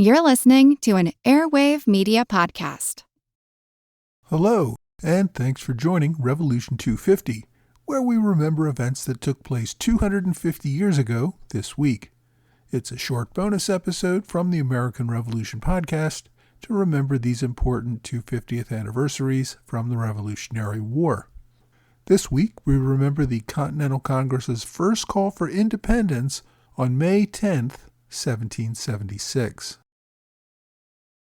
You're listening to an Airwave Media Podcast. Hello, and thanks for joining Revolution 250, where we remember events that took place 250 years ago this week. It's a short bonus episode from the American Revolution podcast to remember these important 250th anniversaries from the Revolutionary War. This week, we remember the Continental Congress's first call for independence on May 10th, 1776.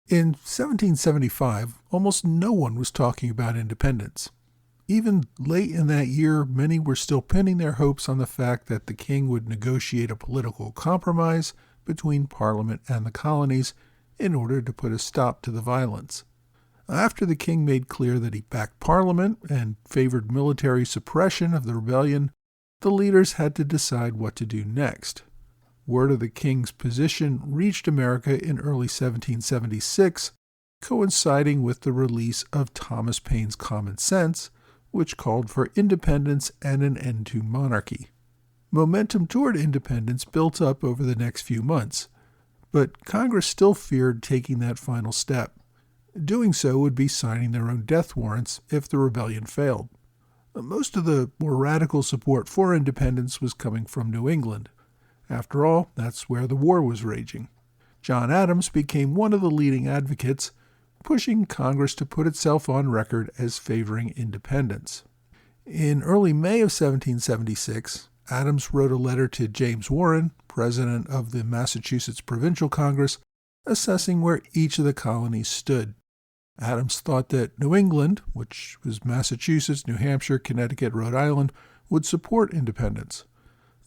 In 1775, almost no one was talking about independence. Even late in that year, many were still pinning their hopes on the fact that the king would negotiate a political compromise between Parliament and the colonies in order to put a stop to the violence. After the king made clear that he backed Parliament and favored military suppression of the rebellion, the leaders had to decide what to do next. Word of the king's position reached America in early 1776, coinciding with the release of Thomas Paine's Common Sense, which called for independence and an end to monarchy. Momentum toward independence built up over the next few months, but Congress still feared taking that final step. Doing so would be signing their own death warrants if the rebellion failed. Most of the more radical support for independence was coming from New England. After all, that's where the war was raging. John Adams became one of the leading advocates, pushing Congress to put itself on record as favoring independence. In early May of 1776, Adams wrote a letter to James Warren, president of the Massachusetts Provincial Congress, assessing where each of the colonies stood. Adams thought that New England, which was Massachusetts, New Hampshire, Connecticut, Rhode Island, would support independence.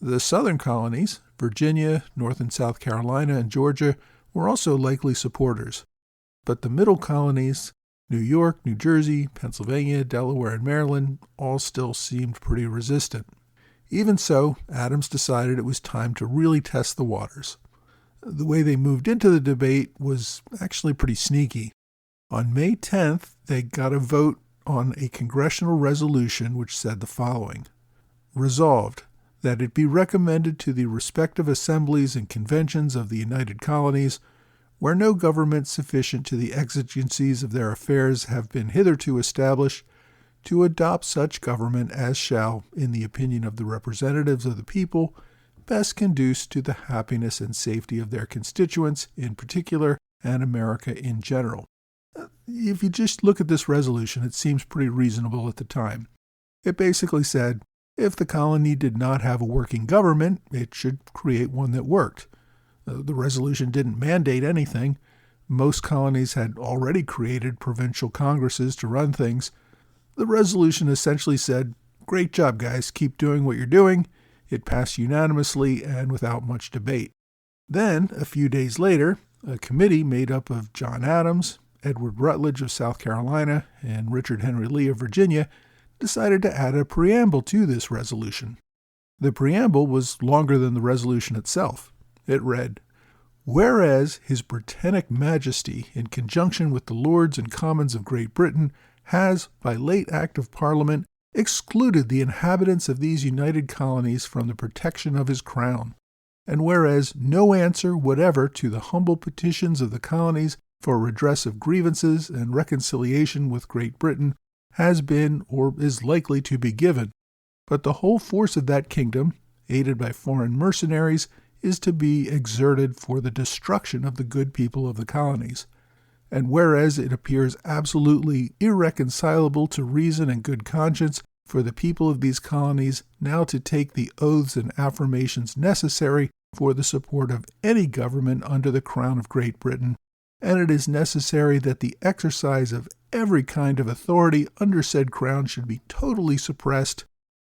The southern colonies, Virginia, North and South Carolina, and Georgia, were also likely supporters. But the middle colonies, New York, New Jersey, Pennsylvania, Delaware, and Maryland, all still seemed pretty resistant. Even so, Adams decided it was time to really test the waters. The way they moved into the debate was actually pretty sneaky. On May 10th, they got a vote on a congressional resolution which said the following: Resolved, that it be recommended to the respective assemblies and conventions of the United Colonies, where no government sufficient to the exigencies of their affairs have been hitherto established, to adopt such government as shall, in the opinion of the representatives of the people, best conduce to the happiness and safety of their constituents in particular and America in general. If you just look at this resolution, it seems pretty reasonable at the time. It basically said, if the colony did not have a working government, it should create one that worked. The resolution didn't mandate anything. Most colonies had already created provincial congresses to run things. The resolution essentially said, great job, guys, keep doing what you're doing. It passed unanimously and without much debate. Then, a few days later, a committee made up of John Adams, Edward Rutledge of South Carolina, and Richard Henry Lee of Virginia decided to add a preamble to this resolution. The preamble was longer than the resolution itself. It read, Whereas His Britannic Majesty, in conjunction with the Lords and Commons of Great Britain, has, by late Act of Parliament, excluded the inhabitants of these united colonies from the protection of his crown, and whereas no answer whatever to the humble petitions of the colonies for redress of grievances and reconciliation with Great Britain has been or is likely to be given, but the whole force of that kingdom, aided by foreign mercenaries, is to be exerted for the destruction of the good people of the colonies. And whereas it appears absolutely irreconcilable to reason and good conscience for the people of these colonies now to take the oaths and affirmations necessary for the support of any government under the crown of Great Britain, and it is necessary that the exercise of every kind of authority under said crown should be totally suppressed,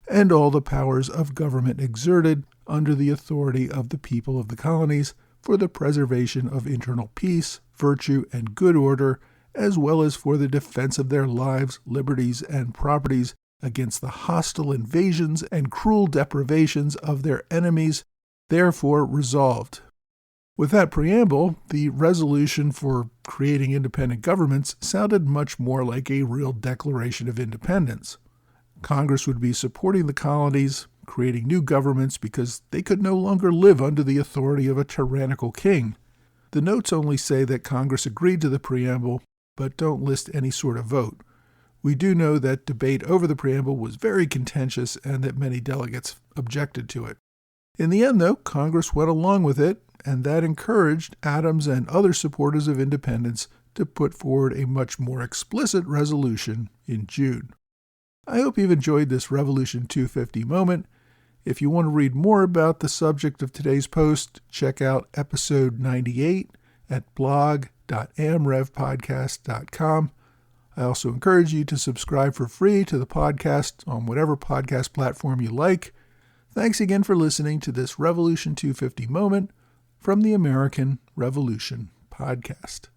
and all the powers of government exerted under the authority of the people of the colonies for the preservation of internal peace, virtue, and good order, as well as for the defense of their lives, liberties, and properties against the hostile invasions and cruel deprivations of their enemies, therefore resolved. With that preamble, the resolution for creating independent governments sounded much more like a real declaration of independence. Congress would be supporting the colonies, creating new governments because they could no longer live under the authority of a tyrannical king. The notes only say that Congress agreed to the preamble, but don't list any sort of vote. We do know that debate over the preamble was very contentious and that many delegates objected to it. In the end, though, Congress went along with it, and that encouraged Adams and other supporters of independence to put forward a much more explicit resolution in June. I hope you've enjoyed this Revolution 250 moment. If you want to read more about the subject of today's post, check out episode 98 at blog.amrevpodcast.com. I also encourage you to subscribe for free to the podcast on whatever podcast platform you like. Thanks again for listening to this Revolution 250 moment from the American Revolution Podcast.